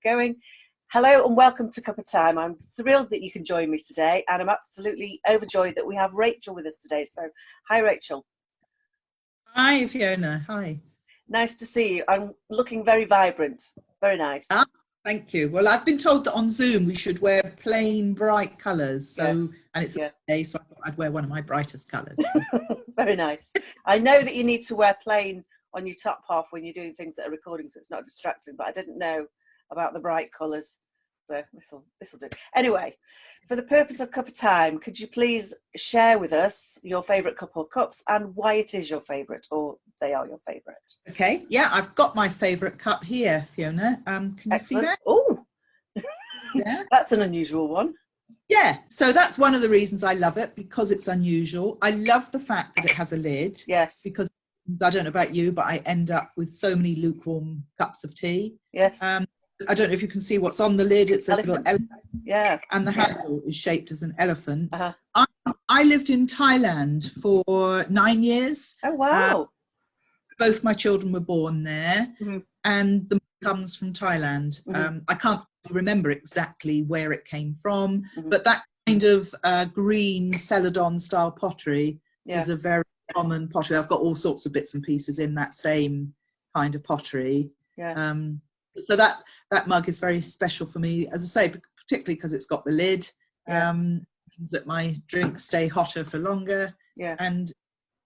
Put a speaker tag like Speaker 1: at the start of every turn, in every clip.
Speaker 1: going. Hello and welcome to Cup of Time. I'm thrilled that you can join me today, and I'm absolutely overjoyed that we have Rachel with us today. So, hi Rachel.
Speaker 2: Hi Fiona, hi.
Speaker 1: Nice to see you. I'm looking very vibrant, very nice.
Speaker 2: Thank you. Well, I've been told that on Zoom we should wear plain, bright colours. So,
Speaker 1: yes.
Speaker 2: and it's a day, so I thought I'd wear one of my brightest colours.
Speaker 1: Very nice. I know that you need to wear plain on your top half when you're doing things that are recording, so it's not distracting. But I didn't know about the bright colours, so this will do. Anyway, for the purpose of Cup of Time, could you please share with us your favourite cup or cups and why it is your favourite, or they are your favourite?
Speaker 2: Okay, yeah, I've got my favourite cup here, Fiona. Can you see that?
Speaker 1: Oh,
Speaker 2: yeah,
Speaker 1: that's an unusual one.
Speaker 2: Yeah, so that's one of the reasons I love it, because it's unusual. I love the fact that it has a lid.
Speaker 1: Yes.
Speaker 2: Because I don't know about you, but I end up with so many lukewarm cups of tea.
Speaker 1: Yes.
Speaker 2: I don't know if you can see what's on the lid. It's a little elephant.
Speaker 1: Yeah.
Speaker 2: And the handle is shaped as an elephant.
Speaker 1: Uh-huh.
Speaker 2: I lived in Thailand for 9 years.
Speaker 1: Oh, wow.
Speaker 2: Both my children were born there.
Speaker 1: Mm-hmm.
Speaker 2: And the mug comes from Thailand.
Speaker 1: Mm-hmm.
Speaker 2: I can't remember exactly where it came from, but that kind of green celadon style pottery is a very common pottery. I've got all sorts of bits and pieces in that same kind of pottery.
Speaker 1: Yeah.
Speaker 2: So that mug is very special for me, as I say, particularly because it's got the lid. Means that my drinks stay hotter for longer.
Speaker 1: Yeah.
Speaker 2: And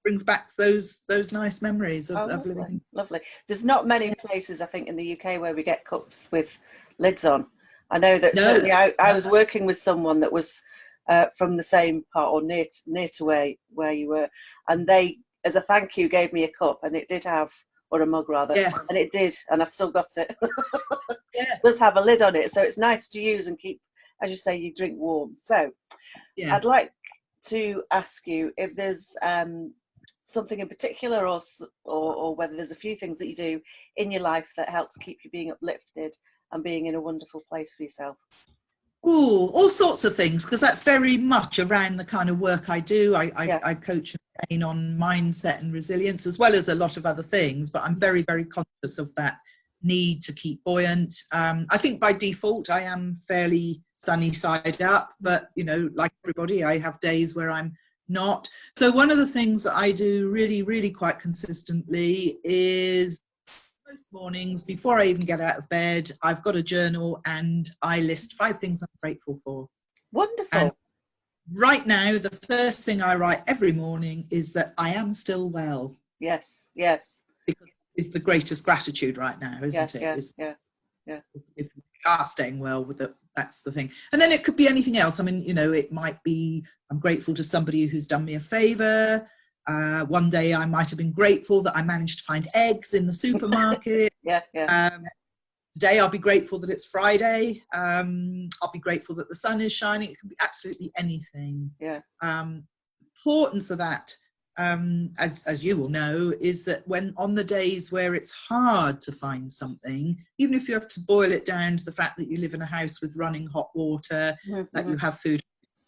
Speaker 2: brings back those nice memories of living.
Speaker 1: Lovely. There's not many places, I think, in the UK where we get cups with lids on. I know that certainly I was working with someone that was from the same part or near to where you were, and they, as a thank you, gave me a cup, and it did have, or a mug rather, and it did, and I've still got it. It does have a lid on it, so it's nice to use and keep, as you say, you drink warm. So I'd like to ask you if there's something in particular, or whether there's a few things that you do in your life that helps keep you being uplifted and being in a wonderful place for yourself.
Speaker 2: Oh, all sorts of things, because that's very much around the kind of work I do. I coach and train on mindset and resilience, as well as a lot of other things, but I'm very, very conscious of that need to keep buoyant. I think by default I am fairly sunny side up, but you know, like everybody, I have days where I'm not. So one of the things that I do really, really quite consistently is most mornings, before I even get out of bed, I've got a journal and I list 5 things I'm grateful for.
Speaker 1: Wonderful.
Speaker 2: And right now, the first thing I write every morning is that I am still well.
Speaker 1: Yes, yes.
Speaker 2: Because it's the greatest gratitude right now, isn't it?
Speaker 1: Yeah.
Speaker 2: If we are staying well with it, that's the thing. And then it could be anything else. I mean, you know, it might be, I'm grateful to somebody who's done me a favour. One day I might have been grateful that I managed to find eggs in the supermarket. Today I'll be grateful that it's Friday. I'll be grateful that the sun is shining. It can be absolutely anything. Importance of that, as you will know, is that when on the days where it's hard to find something, even if you have to boil it down to the fact that you live in a house with running hot water, that you have food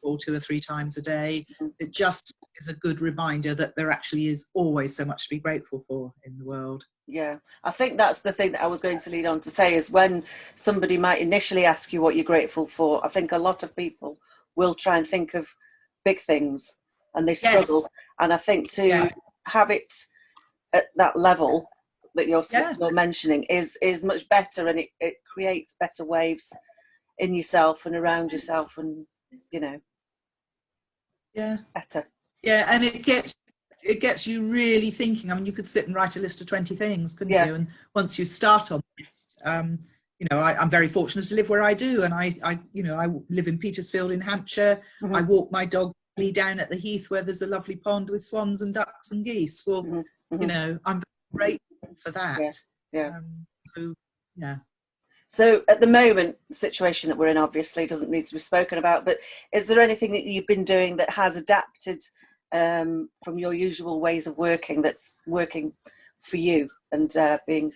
Speaker 2: 2 or 3 times a day, it just is a good reminder that there actually is always so much to be grateful for in the world.
Speaker 1: Yeah, I think that's the thing that I was going to lead on to say, is when somebody might initially ask you what you're grateful for, I think a lot of people will try and think of big things and they struggle. And I think to have it at that level that you're mentioning is much better, and it creates better waves in yourself and around yourself, and you know, better.
Speaker 2: And it gets you really thinking. I mean, you could sit and write a list of 20 things, couldn't you? And once you start on this, you know, I'm very fortunate to live where I do, and I live in Petersfield in Hampshire. I walk my dog down at the heath where there's a lovely pond with swans and ducks and geese. Well, you know, I'm very grateful for that.
Speaker 1: So at the moment, the situation that we're in obviously doesn't need to be spoken about, but is there anything that you've been doing that has adapted from your usual ways of working, that's working for you and being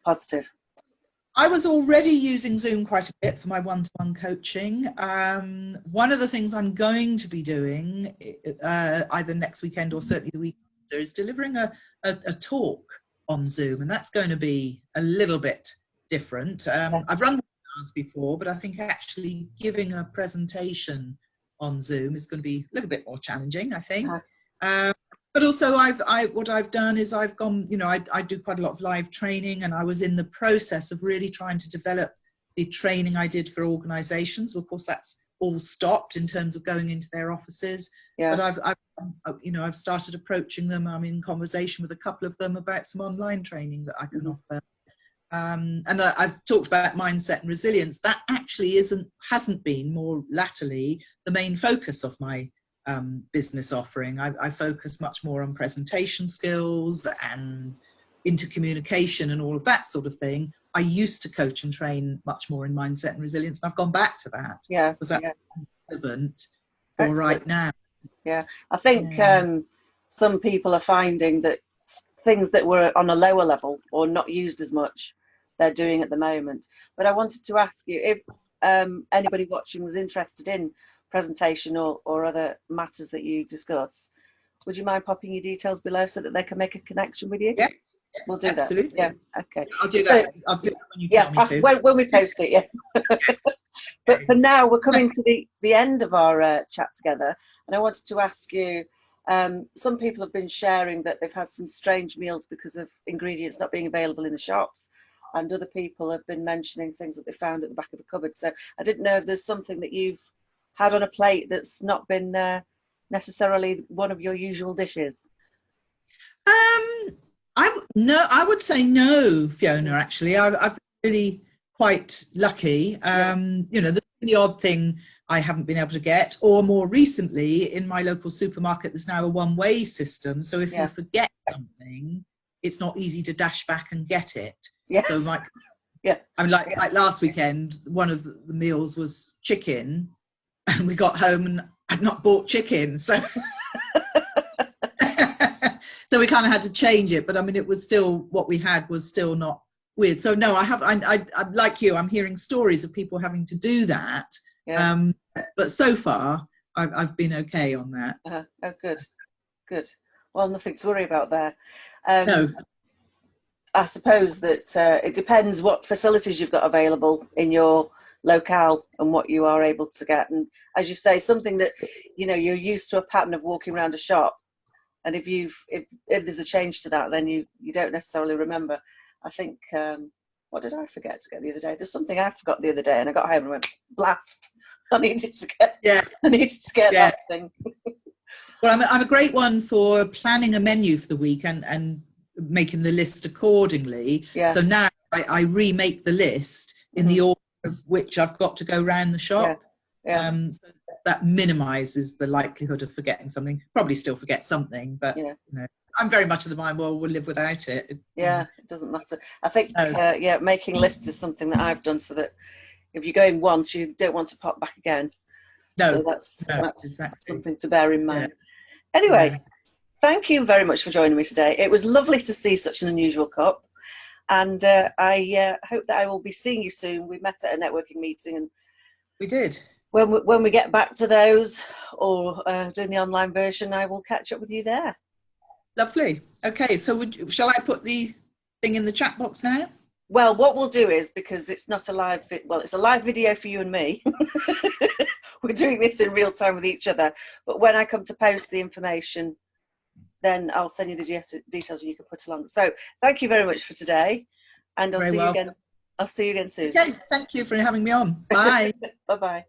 Speaker 1: positive?
Speaker 2: I was already using Zoom quite a bit for my one-to-one coaching. One of the things I'm going to be doing either next weekend or certainly the week after is delivering a talk on Zoom, and that's going to be a little bit different. I've run webinars before, but I think actually giving a presentation on Zoom is going to be a little bit more challenging, I think. But also what I've done is I've gone, you know, I do quite a lot of live training, and I was in the process of really trying to develop the training I did for organizations. Of course, that's all stopped in terms of going into their offices.
Speaker 1: Yeah.
Speaker 2: But I've started approaching them. I'm in conversation with a couple of them about some online training that I can offer. And I've talked about mindset and resilience. That actually hasn't been, more latterly, the main focus of my business offering. I focus much more on presentation skills and intercommunication and all of that sort of thing. I used to coach and train much more in mindset and resilience, and I've gone back to that.
Speaker 1: Yeah,
Speaker 2: because that's relevant for right now.
Speaker 1: Yeah, I think some people are finding that things that were on a lower level or not used as much, they're doing at the moment. But I wanted to ask you if anybody watching was interested in presentation or other matters that you discuss, would you mind popping your details below so that they can make a connection with you?
Speaker 2: Yeah,
Speaker 1: we'll do
Speaker 2: absolutely.
Speaker 1: that. Yeah, okay.
Speaker 2: I'll do that. I'll do that when you tell me to.
Speaker 1: When we post it, yeah. But for now, we're coming to the end of our chat together, and I wanted to ask you, some people have been sharing that they've had some strange meals because of ingredients not being available in the shops, and other people have been mentioning things that they found at the back of a cupboard. So I didn't know if there's something that you've had on a plate that's not been necessarily one of your usual dishes.
Speaker 2: I would say no, Fiona. Actually, I've been really quite lucky. You know, the odd thing I haven't been able to get, or more recently in my local supermarket, there's now a one-way system. So if you forget something, it's not easy to dash back and get it.
Speaker 1: Yes.
Speaker 2: So I mean, like last weekend, one of the meals was chicken, and we got home and I'd not bought chicken, so so we kind of had to change it. But I mean, it was still, what we had was still not weird. So no, I like you, I'm hearing stories of people having to do that. Yeah. But so far, I've been okay on that.
Speaker 1: Oh, good. Well, nothing to worry about there.
Speaker 2: No.
Speaker 1: I suppose that it depends what facilities you've got available in your locale and what you are able to get. And as you say, something that, you know, you're used to a pattern of walking around a shop, and if there's a change to that, then you don't necessarily remember. I think, what did I forget to get the other day? There's something I forgot the other day, and I got home and went, blast, I needed to get that thing.
Speaker 2: Well, I'm a great one for planning a menu for the week and making the list accordingly. Yeah. So now I remake the list in the order of which I've got to go around the shop. So that minimises the likelihood of forgetting something. Probably still forget something, but you know, I'm very much of the mind, well, we'll live without it.
Speaker 1: It doesn't matter. I think making lists is something that I've done, so that if you're going once, you don't want to pop back again. So that's exactly something to bear in mind. Anyway, thank you very much for joining me today. It was lovely to see such an unusual cup, and I hope that I will be seeing you soon. We met at a networking meeting, and
Speaker 2: we did.
Speaker 1: When we get back to those, or doing the online version, I will catch up with you there.
Speaker 2: Lovely. Okay, so shall I put the thing in the chat box now?
Speaker 1: Well, what we'll do is, because it's not a live, it's a live video for you and me. We're doing this in real time with each other. But when I come to post the information, then I'll send you the details and you can put along. So thank you very much for today, and I'll see you again. I'll see you again soon.
Speaker 2: Okay, thank you for having me on. Bye.
Speaker 1: Bye-bye.